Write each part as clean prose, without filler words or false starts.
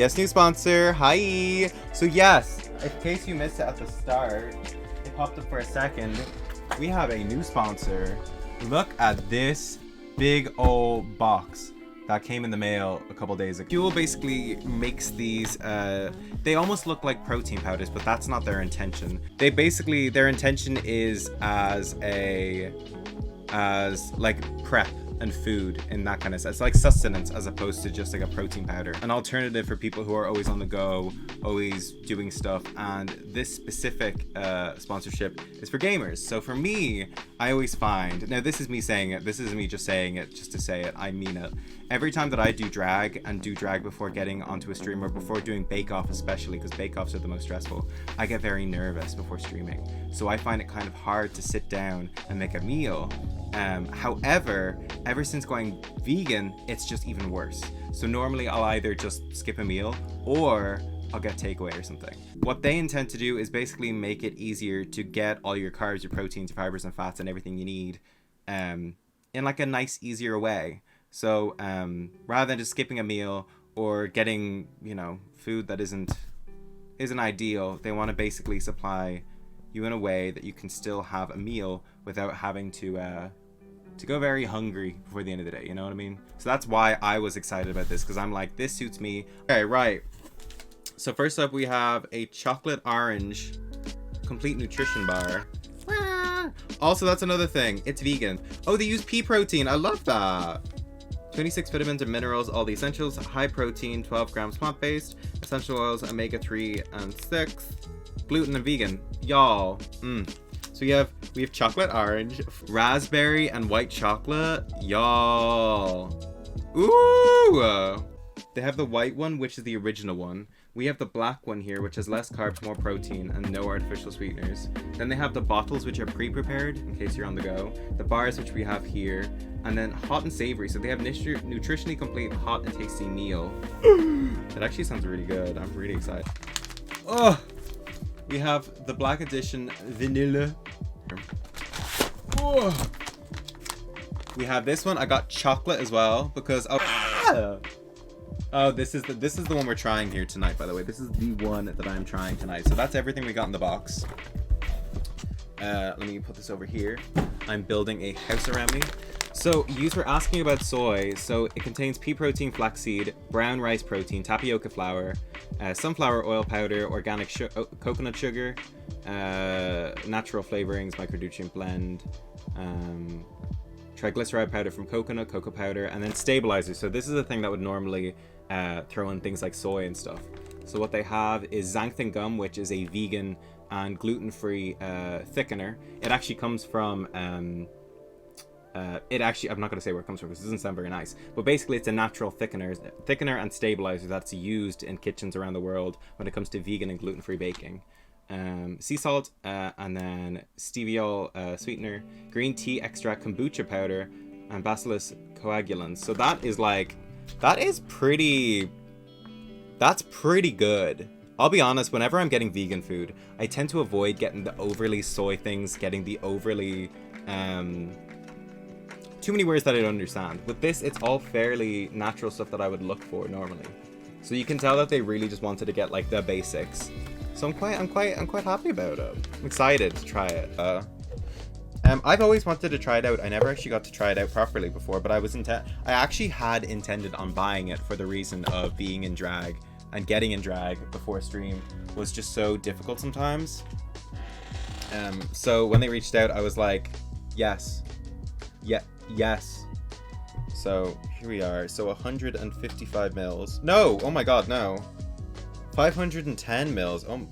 Yes, new sponsor. Hi. So yes, in case you missed it at the start, it popped up for a second. We have a new sponsor. Look at this big old box that came in the mail a couple days ago. Huel basically makes these, they almost look like protein powders, but that's not their intention. Their intention is as like prep and food and that kind of stuff. It's like sustenance as opposed to just like a protein powder. An alternative for people who are always on the go, always doing stuff. And this specific sponsorship is for gamers. So for me, I always find, now this is me saying it, this isn't me just saying it just to say it, I mean it. Every time that I do drag before getting onto a stream or before doing bake-off especially, because bake-offs are the most stressful, I get very nervous before streaming. So I find it kind of hard to sit down and make a meal. However, ever since going vegan, it's just even worse. So normally I'll either just skip a meal or I'll get takeaway or something. What they intend to do is basically make it easier to get all your carbs, your proteins, your fibers and fats and everything you need in like a nice, easier way. So rather than just skipping a meal or getting, you know, food that isn't ideal, they want to basically supply you in a way that you can still have a meal without having to go very hungry before the end of the day, you know what I mean? So that's why I was excited about this, because I'm like, this suits me. Okay, right. So first up, we have a chocolate orange complete nutrition bar. Also, that's another thing. It's vegan. Oh, they use pea protein. I love that. 26 vitamins and minerals, all the essentials. High protein, 12 grams plant-based. Essential oils, omega-3 and 6. Gluten and vegan. Y'all. So we have chocolate orange, raspberry and white chocolate. Y'all. Ooh. They have the white one, which is the original one. We have the black one here, which has less carbs, more protein, and no artificial sweeteners. Then they have the bottles, which are pre-prepared, in case you're on the go. The bars, which we have here. And then hot and savory. So they have nutritionally complete, hot and tasty meal. It actually sounds really good. I'm really excited. Oh! We have the black edition vanilla. Oh. We have this one. I got chocolate as well because this is the one we're trying here tonight, by the way. This is the one that I'm trying tonight. So that's everything we got in the box. Let me put this over here. I'm building a house around me. So you were asking about soy. So it contains pea protein, flaxseed, brown rice protein, tapioca flour, sunflower oil powder, organic coconut sugar, natural flavorings, micronutrient blend, triglyceride powder from coconut, cocoa powder, and then stabilizers. So this is a thing that would normally throw in things like soy and stuff. So what they have is xanthan gum, which is a vegan and gluten-free thickener. It actually comes from I'm not going to say where it comes from because it doesn't sound very nice, but basically it's a natural thickener and stabilizer that's used in kitchens around the world when it comes to vegan and gluten-free baking. Sea salt, and then steviol sweetener, green tea extract, kombucha powder, and bacillus coagulans. So that's pretty good. I'll be honest, whenever I'm getting vegan food, I tend to avoid getting the overly soy things, getting the overly too many words that I don't understand. With this, it's all fairly natural stuff that I would look for normally. So you can tell that they really just wanted to get like the basics. So I'm quite happy about it. I'm excited to try it. I've always wanted to try it out. I never actually got to try it out properly before, but I actually had intended on buying it for the reason of being in drag, and getting in drag before stream was just so difficult sometimes. So when they reached out, I was like, yes. Yes. So here we are. So 155 mils. No! Oh my god, no. 510 mils. Oh.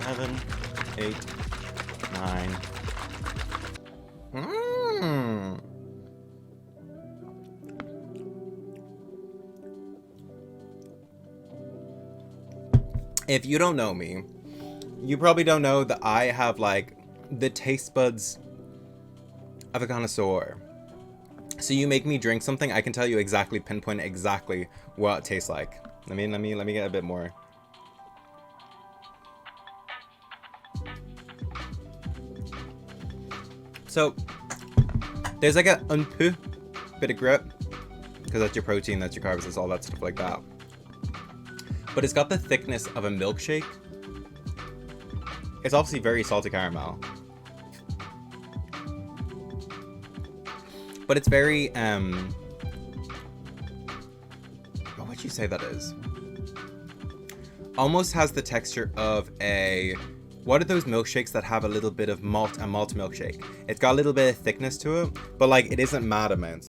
Seven, 8, 9. If you don't know me, you probably don't know that I have like the taste buds of a connoisseur. So you make me drink something, I can tell you pinpoint exactly what it tastes like. Let me get a bit more. So there's like a un peu bit of grit, because that's your protein, that's your carbs, that's all that stuff like that. But it's got the thickness of a milkshake. It's obviously very salty caramel, but it's very what would you say that is? Almost has the texture of a, what are those milkshakes that have a little bit of malt, a malt milkshake? It's got a little bit of thickness to it, but like it isn't mad amounts.